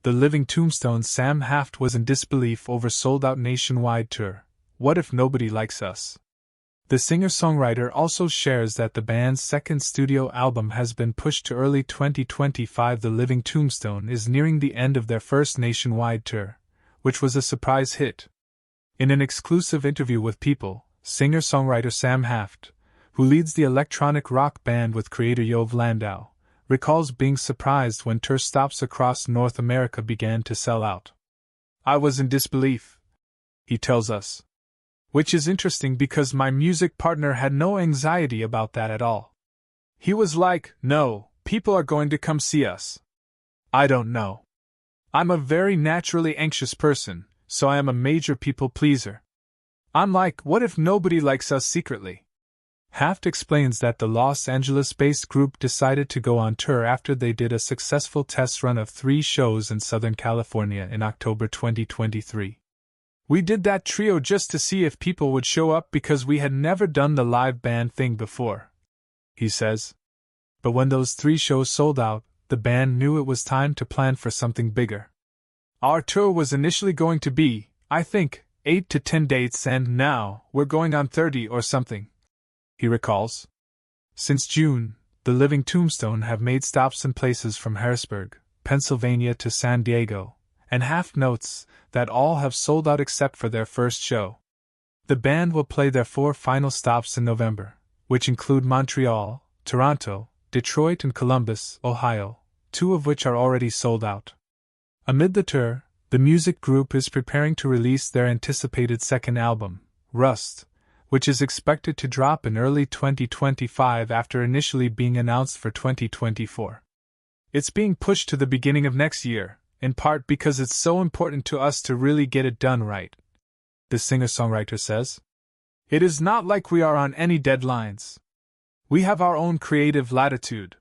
The Living Tombstone Sam Haft was in disbelief over sold-out nationwide tour. What if nobody likes us? The singer-songwriter also shares that the band's second studio album has been pushed to early 2025. The Living Tombstone is nearing the end of their first nationwide tour, which was a surprise hit. In an exclusive interview with People, singer-songwriter Sam Haft, who leads the electronic rock band with creator Yoav Landau, recalls being surprised when tour stops across North America began to sell out. "I was in disbelief," he tells us. Which is interesting because my music partner had no anxiety about that at all. He was like, "No, people are going to come see us." I don't know. I'm a very naturally anxious person, so I am a major people pleaser. I'm like, what if nobody likes us secretly? Haft explains that the Los Angeles-based group decided to go on tour after they did a successful test run of 3 shows in Southern California in October 2023. "We did that trio just to see if people would show up because we had never done the live band thing before," he says. But when those 3 shows sold out, the band knew it was time to plan for something bigger. "Our tour was initially going to be, I think, 8 to 10 dates, and now we're going on 30 or something," he recalls. Since June, the Living Tombstone have made stops in places from Harrisburg, Pennsylvania to San Diego, and Haft notes that all have sold out except for their first show. The band will play their 4 final stops in November, which include Montreal, Toronto, Detroit and Columbus, Ohio, 2 of which are already sold out. Amid the tour, the music group is preparing to release their anticipated second album, Rust, which is expected to drop in early 2025 after initially being announced for 2024. "It's being pushed to the beginning of next year, in part because it's so important to us to really get it done right," the singer-songwriter says. "It is not like we are on any deadlines. We have our own creative latitude.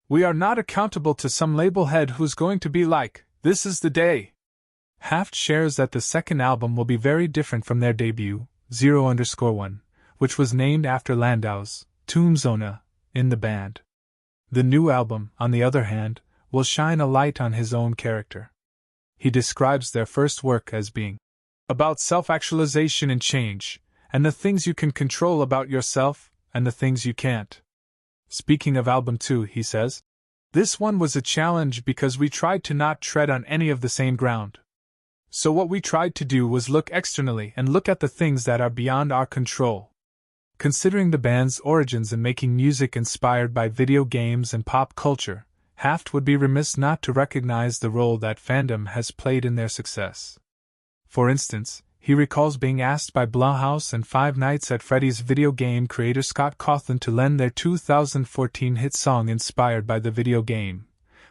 We are not accountable to some label head who's going to be like, 'This is the day.'" Haft shares that the second album will be very different from their debut, 0_1, which was named after Landau's Tombstone in the band. The new album, on the other hand, will shine a light on his own character. He describes their first work as being about self-actualization and change, and the things you can control about yourself, and the things you can't. Speaking of album 2, he says, "This one was a challenge because we tried to not tread on any of the same ground. So what we tried to do was look externally and look at the things that are beyond our control." Considering the band's origins in making music inspired by video games and pop culture, Haft would be remiss not to recognize the role that fandom has played in their success. For instance, he recalls being asked by Blumhouse and Five Nights at Freddy's video game creator Scott Cawthon to lend their 2014 hit song inspired by the video game,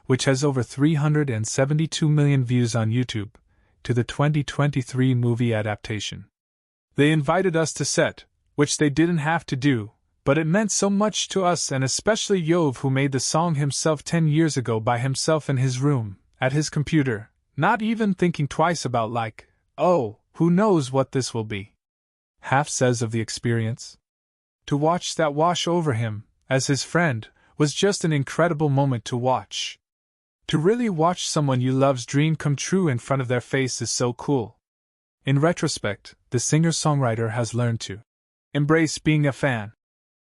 which has over 372 million views on YouTube, to the 2023 movie adaptation. "They invited us to set, which they didn't have to do, but it meant so much to us, and especially Yoav, who made the song himself 10 years ago by himself in his room, at his computer, not even thinking twice about like, oh, who knows what this will be." Haft says of the experience, "To watch that wash over him, as his friend, was just an incredible moment to watch. To really watch someone you love's dream come true in front of their face is so cool." In retrospect, the singer-songwriter has learned to embrace being a fan.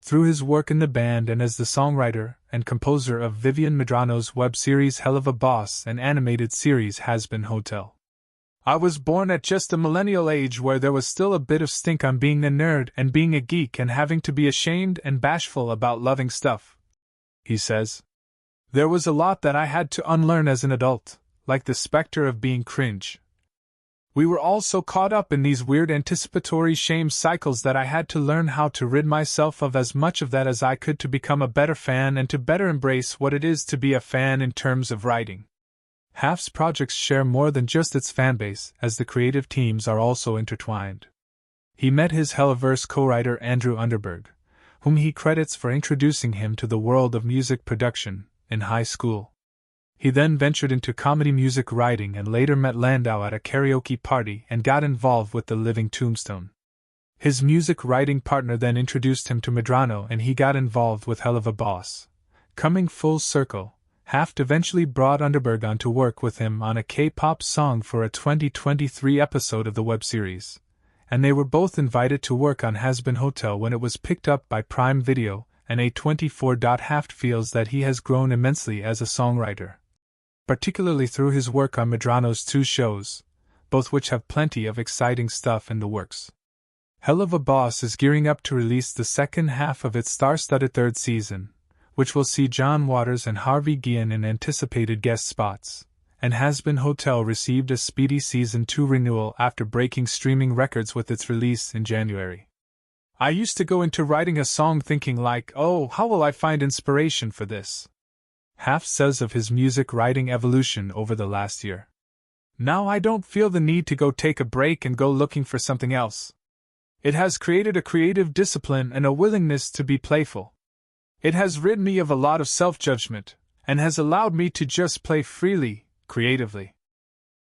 Through his work in the band and as the songwriter and composer of Vivian Medrano's web series Hell of a Boss and animated series Has-Been Hotel. "I was born at just a millennial age where there was still a bit of stink on being a nerd and being a geek and having to be ashamed and bashful about loving stuff," he says. "There was a lot that I had to unlearn as an adult, like the specter of being cringe. We were all so caught up in these weird anticipatory shame cycles that I had to learn how to rid myself of as much of that as I could to become a better fan and to better embrace what it is to be a fan in terms of writing." Haft's projects share more than just its fanbase, as the creative teams are also intertwined. He met his Helliverse co-writer Andrew Underberg, whom he credits for introducing him to the world of music production, in high school. He then ventured into comedy music writing and later met Landau at a karaoke party and got involved with the Living Tombstone. His music writing partner then introduced him to Medrano and he got involved with Hell of a Boss. Coming full circle, Haft eventually brought Underberg on to work with him on a K-pop song for a 2023 episode of the web series, and they were both invited to work on Has Been Hotel when it was picked up by Prime Video, and A24. Haft feels that he has grown immensely as a songwriter, particularly through his work on Medrano's 2 shows, both which have plenty of exciting stuff in the works. Hell of a Boss is gearing up to release the second half of its star-studded 3rd season, which will see John Waters and Harvey Guillen in anticipated guest spots, and Has Been Hotel received a speedy Season 2 renewal after breaking streaming records with its release in January. I used to go into writing a song thinking like, oh, how will I find inspiration for this? Haft says of his music writing evolution over the last year. Now I don't feel the need to go take a break and go looking for something else. It has created a creative discipline and a willingness to be playful. It has rid me of a lot of self-judgment, and has allowed me to just play freely, creatively.